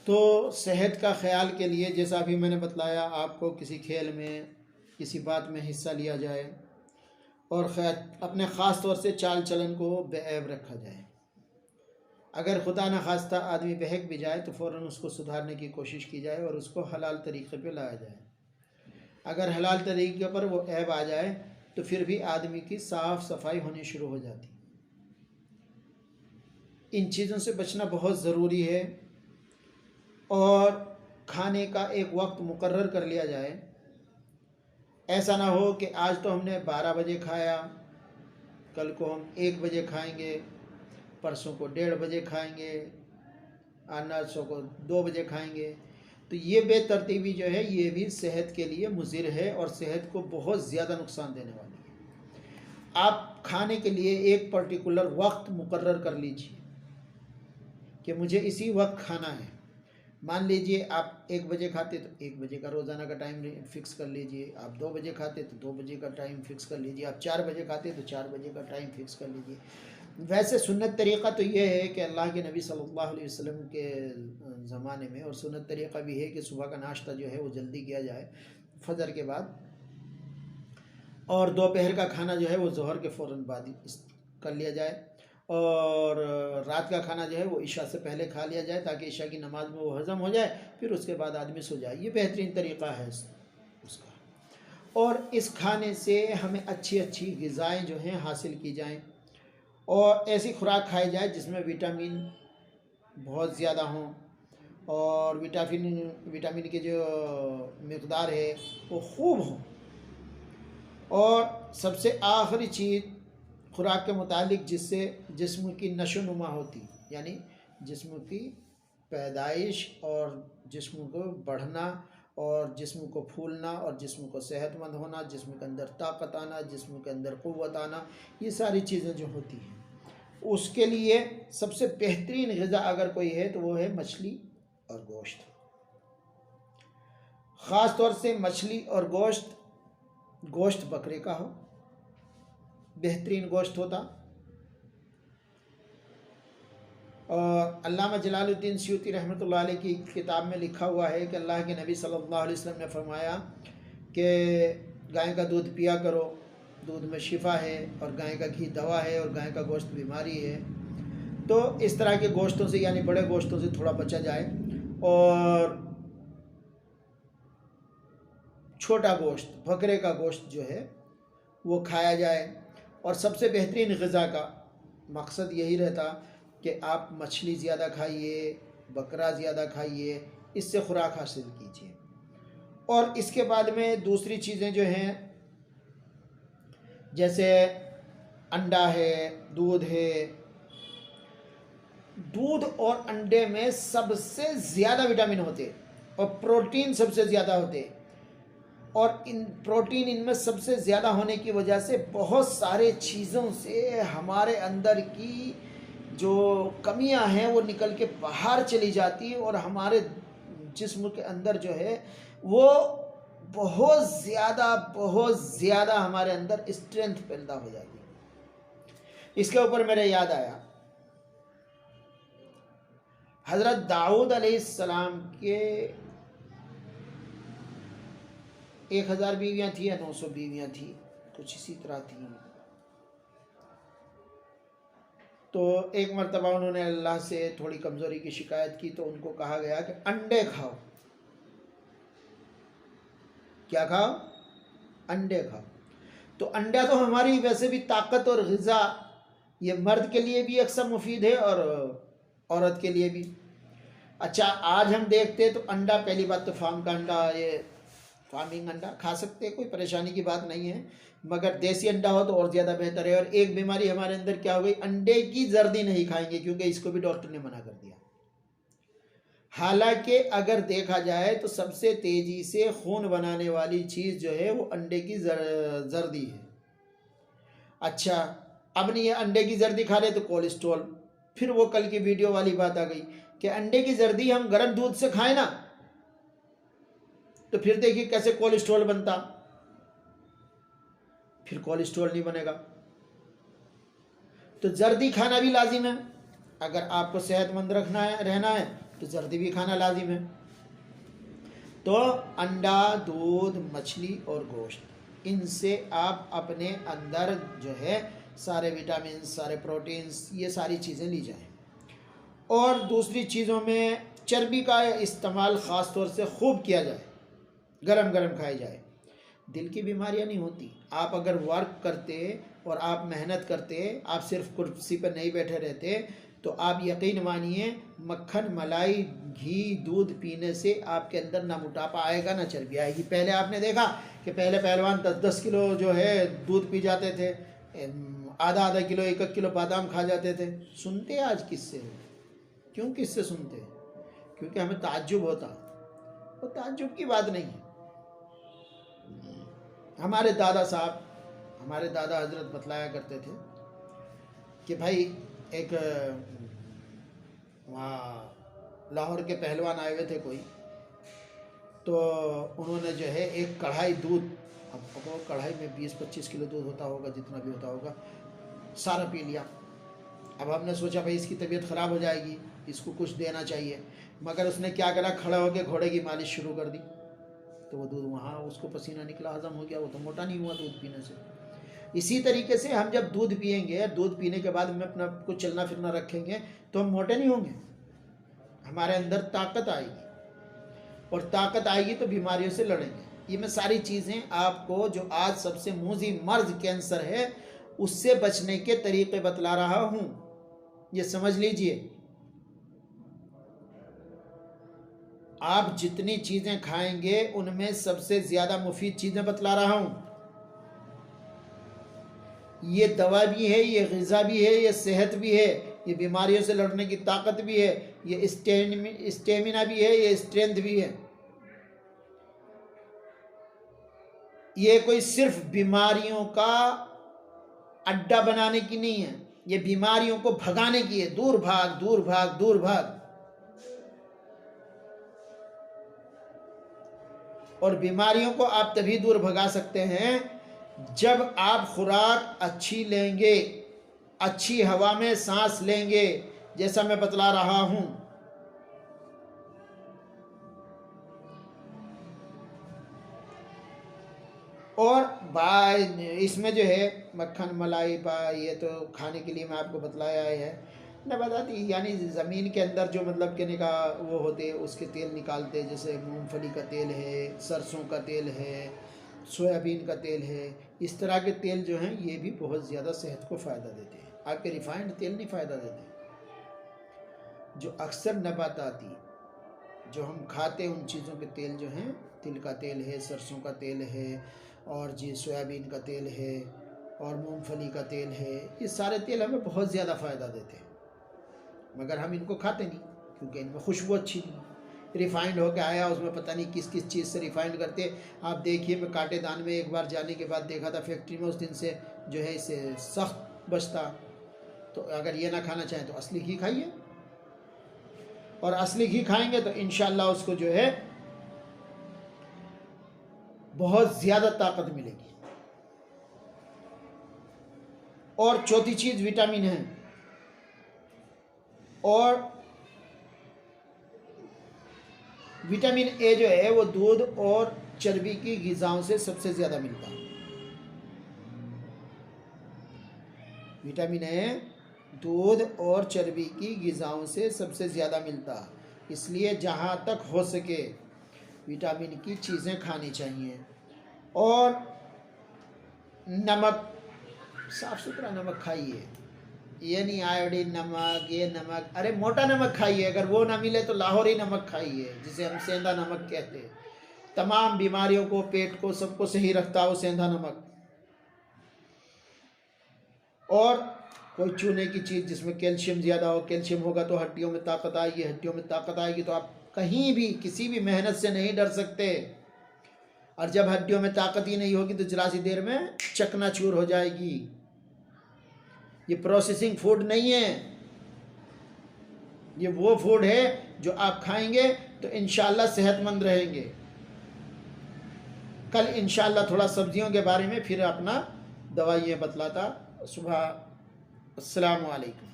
तो सेहत का ख्याल के लिए जैसा अभी मैंने बतलाया आपको, किसी खेल में किसी बात में हिस्सा लिया जाए और अपने ख़ास तौर से चाल चलन को बेऐब रखा जाए। अगर खुदा न खास्ता आदमी बहक भी जाए तो फ़ौरन उसको सुधारने की कोशिश की जाए और उसको हलाल तरीक़े पे लाया जाए। अगर हलाल तरीक़े पर वो ऐब आ जाए तो फिर भी आदमी की साफ़ सफाई होनी शुरू हो जाती। इन चीज़ों से बचना बहुत ज़रूरी है और खाने का एक वक्त मुकर्रर कर लिया जाए। ऐसा ना हो कि आज तो हमने 12 बजे खाया, कल को हम 1 बजे खाएंगे, परसों को 1:30 बजे खाएंगे, नरसों को 2 बजे खाएंगे। तो ये बेतरतीबी जो है ये भी सेहत के लिए मुज़िर है और सेहत को बहुत ज़्यादा नुकसान देने वाली है। आप खाने के लिए एक पर्टिकुलर वक्त मुकर्रर कर लीजिए कि मुझे इसी वक्त खाना है। मान लीजिए आप 1 बजे खाते तो 1 बजे का रोज़ाना का टाइम फिक्स कर लीजिए। आप 2 बजे खाते तो 2 बजे का टाइम फिक्स कर लीजिए। आप 4 बजे खाते तो 4 बजे का टाइम फिक्स कर लीजिए। वैसे सुन्नत तरीक़ा तो ये है कि अल्लाह के नबी सल्लल्लाहु अलैहि वसल्लम के ज़माने में, और सुन्नत तरीक़ा भी है कि सुबह का नाश्ता जो है वो जल्दी किया जाए फजर के बाद, और दोपहर का खाना जो है वो ज़ोहर के फ़ौरन बाद कर लिया जाए, और रात का खाना जो है वो इशा से पहले खा लिया जाए ताकि इशा की नमाज में वो हज़म हो जाए, फिर उसके बाद आदमी सो जाए। ये बेहतरीन तरीक़ा है उसका। और इस खाने से हमें अच्छी अच्छी ग़िज़ाएँ जो हैं हासिल की जाएँ और ऐसी खुराक खाई जाए जिसमें विटामिन बहुत ज़्यादा हों और विटामिन की जो मकदार है वो खूब हो। और सबसे आखिरी चीज़ खुराक के मुतालिक जिससे जिस्म की नशोनुमा होती, यानी जिस्म की पैदाइश और जिस्म को बढ़ना और जिस्म को फूलना और जिस्म को सेहतमंद होना, जिस्म के अंदर ताकत आना, जिस्म के अंदर क़ुव्वत आना, ये सारी चीज़ें जो होती हैं उसके लिए सबसे बेहतरीन ग़िज़ा अगर कोई है तो वो है मछली और गोश्त। ख़ास तौर से मछली और गोश्त बकरे का हो, बेहतरीन गोश्त होता। और अल्लामा जलालुद्दीन सयूती रहमतुल्लाह अलैह की किताब में लिखा हुआ है कि अल्लाह के नबी सल्लल्लाहु अलैहि वसल्लम ने फरमाया कि गाय का दूध पिया करो, दूध में शिफा है, और गाय का घी दवा है, और गाय का गोश्त बीमारी है। तो इस तरह के गोश्तों से, यानी बड़े गोश्तों से थोड़ा बचा जाए और छोटा गोश्त, बकरे का गोश्त जो है वो खाया जाए। और सबसे बेहतरीन ग़िज़ा का मकसद यही रहता कि आप मछली ज़्यादा खाइए, बकरा ज़्यादा खाइए, इससे खुराक हासिल कीजिए। और इसके बाद में दूसरी चीज़ें जो हैं जैसे अंडा है, दूध है। दूध और अंडे में सबसे ज़्यादा विटामिन होते और प्रोटीन सबसे ज़्यादा होते, और इन प्रोटीन इनमें सबसे ज़्यादा होने की वजह से बहुत सारे चीज़ों से हमारे अंदर की जो कमियां हैं वो निकल के बाहर चली जाती और हमारे जिस्म के अंदर जो है वो बहुत ज़्यादा हमारे अंदर स्ट्रेंथ पैदा हो जाती। इसके ऊपर मेरे याद आया हज़रत दाऊद अलैहिस्सलाम के 1000 बीवियाँ थी या 900 बीवियाँ थी, कुछ इसी तरह थी। तो एक मरतबा उन्होंने अल्लाह से थोड़ी कमज़ोरी की शिकायत की तो उनको कहा गया कि अंडे खाओ। क्या खाओ? अंडे खाओ। तो अंडा तो हमारी वैसे भी ताकत और ग़िज़ा, ये मर्द के लिए भी अक्सर मुफीद है और औरत के लिए भी। अच्छा, आज हम देखते तो अंडा, पहली बात तो फार्म का अंडा, ये फार्मिंग अंडा खा सकते हैं, कोई परेशानी की बात नहीं है, मगर देसी अंडा हो तो और ज़्यादा बेहतर है। और एक बीमारी हमारे अंदर क्या हो गई, अंडे की जर्दी नहीं खाएंगे क्योंकि इसको भी डॉक्टर ने मना कर दिया। हालांकि अगर देखा जाए तो सबसे तेज़ी से खून बनाने वाली चीज़ जो है वो अंडे की जर्दी है। अच्छा, अब नहीं, अंडे की जर्दी खा रहे तो कोलेस्ट्रॉल, फिर वो कल की वीडियो वाली बात आ गई कि अंडे की जर्दी हम गर्म दूध से खाएं ना तो फिर देखिए कैसे कोलेस्ट्रॉल बनता, फिर कोलेस्ट्रॉल नहीं बनेगा। तो जर्दी खाना भी लाजिम है। अगर आपको सेहतमंद रहना है तो जर्दी भी खाना लाजिम है। तो अंडा, दूध, मछली और गोश्त, इनसे आप अपने अंदर जो है सारे विटामिन, सारे प्रोटीन्स, ये सारी चीज़ें ली जाएं। और दूसरी चीज़ों में चर्बी का इस्तेमाल ख़ास तौर से खूब किया जाए, गरम गरम खाई जाए। दिल की बीमारियां नहीं होती। आप अगर वर्क करते और आप मेहनत करते, आप सिर्फ कुर्सी पर नहीं बैठे रहते, तो आप यकीन मानिए मक्खन, मलाई, घी, दूध पीने से आपके अंदर ना मोटापा आएगा ना चर्बी आएगी। पहले आपने देखा कि पहले पहलवान 10-10 किलो जो है दूध पी जाते थे, आधा किलो, 1 किलो बादाम खा जाते थे। सुनते आज किससे? क्यों किससे सुनते? क्योंकि हमें ताज्जुब होता। वो ताज्जुब की बात नहीं है। हमारे दादा साहब, हमारे दादा हजरत बतलाया करते थे कि भाई एक वहाँ लाहौर के पहलवान आए हुए थे कोई, तो उन्होंने जो है एक कढ़ाई दूध, अब कढ़ाई में 20-25 किलो दूध होता होगा, जितना भी होता होगा, सारा पी लिया। अब हमने सोचा भाई इसकी तबीयत ख़राब हो जाएगी, इसको कुछ देना चाहिए, मगर उसने क्या करा, खड़ा होकर घोड़े की मालिश शुरू कर दी। तो वो दूध वहाँ उसको पसीना निकला, हजम हो गया, वो तो मोटा नहीं हुआ दूध पीने से। इसी तरीके से हम जब दूध पिएंगे, दूध पीने के बाद में अपना कुछ चलना फिरना रखेंगे, तो हम मोटे नहीं होंगे, हमारे अंदर ताकत आएगी, और ताकत आएगी तो बीमारियों से लड़ेंगे। ये मैं सारी चीज़ें आपको, जो आज सबसे मूजी मर्ज कैंसर है, उससे बचने के तरीके बतला रहा हूँ, ये समझ लीजिए। आप जितनी चीज़ें खाएंगे उनमें सबसे ज़्यादा मुफीद चीज़ें बतला रहा हूँ। ये दवा भी है, ये ग़िज़ा भी है, ये सेहत भी है, ये बीमारियों से लड़ने की ताकत भी है, ये स्टेमिना भी है, ये स्ट्रेंथ भी है। ये कोई सिर्फ बीमारियों का अड्डा बनाने की नहीं है, ये बीमारियों को भगाने की है। दूर भाग, दूर भाग, दूर भाग। और बीमारियों को आप तभी दूर भगा सकते हैं जब आप खुराक अच्छी लेंगे, अच्छी हवा में सांस लेंगे, जैसा मैं बतला रहा हूं। और इसमें जो है मक्खन, मलाई, ये तो खाने के लिए मैं आपको बतलाया है, मैं बताती, यानी ज़मीन के अंदर जो मतलब कहने का वो होते, उसके तेल निकालते, जैसे मूंगफली का तेल है, सरसों का तेल है, सोयाबीन का तेल है, इस तरह के तेल जो हैं ये भी बहुत ज़्यादा सेहत को फ़ायदा देते हैं। आपके रिफाइंड तेल नहीं फ़ायदा देते। जो अक्सर नबाताती जो हम खाते हैं उन चीज़ों के तेल जो हैं, तिल का तेल है, सरसों का तेल है, और जी सोयाबीन का तेल है, और मूंगफली का तेल है, ये सारे तेल हमें बहुत ज़्यादा फ़ायदा देते हैं, मगर हम इनको खाते नहीं क्योंकि इनमें खुशबू अच्छी नहीं। रिफ़ाइंड होकर आया, उसमें पता नहीं किस किस चीज़ से रिफ़ाइंड करते। आप देखिए, मैं कांटेदान में एक बार जाने के बाद देखा था फैक्ट्री में, उस दिन से जो है इससे सख्त बचता। तो अगर ये ना खाना चाहें तो असली घी खाइए, और असली घी खाएंगे तो इंशाल्लाह उसको जो है बहुत ज़्यादा ताकत मिलेगी। और चौथी चीज़ विटामिन है, और विटामिन ए जो है वो दूध और चर्बी की ग़िज़ाओं से सबसे ज़्यादा मिलता है। विटामिन ए दूध और चर्बी की ग़िज़ाओं से सबसे ज़्यादा मिलता है, इसलिए जहाँ तक हो सके विटामिन की चीज़ें खानी चाहिए। और नमक, साफ़ सुथरा नमक खाइए, ये नहीं आयोडीन नमक, ये नमक, अरे मोटा नमक खाइए। अगर वो ना मिले तो लाहौरी नमक खाइए, जिसे हम सेंधा नमक कहते हैं। तमाम बीमारियों को, पेट को, सबको सही रखता है वो सेंधा नमक। और कोई चूने की चीज़ जिसमें कैल्शियम ज़्यादा हो, कैल्शियम होगा तो हड्डियों में ताकत आएगी, हड्डियों में ताकत आएगी तो आप कहीं भी किसी भी मेहनत से नहीं डर सकते। और जब हड्डियों में ताकत ही नहीं होगी तो जरा सी देर में चकनाचूर हो जाएगी। ये प्रोसेसिंग फूड नहीं है, ये वो फूड है जो आप खाएंगे तो इंशाल्लाह सेहतमंद रहेंगे। कल इंशाल्लाह थोड़ा सब्जियों के बारे में फिर अपना दवाइयाँ बतलाता। सुबह अस्सलामु अलैकुम।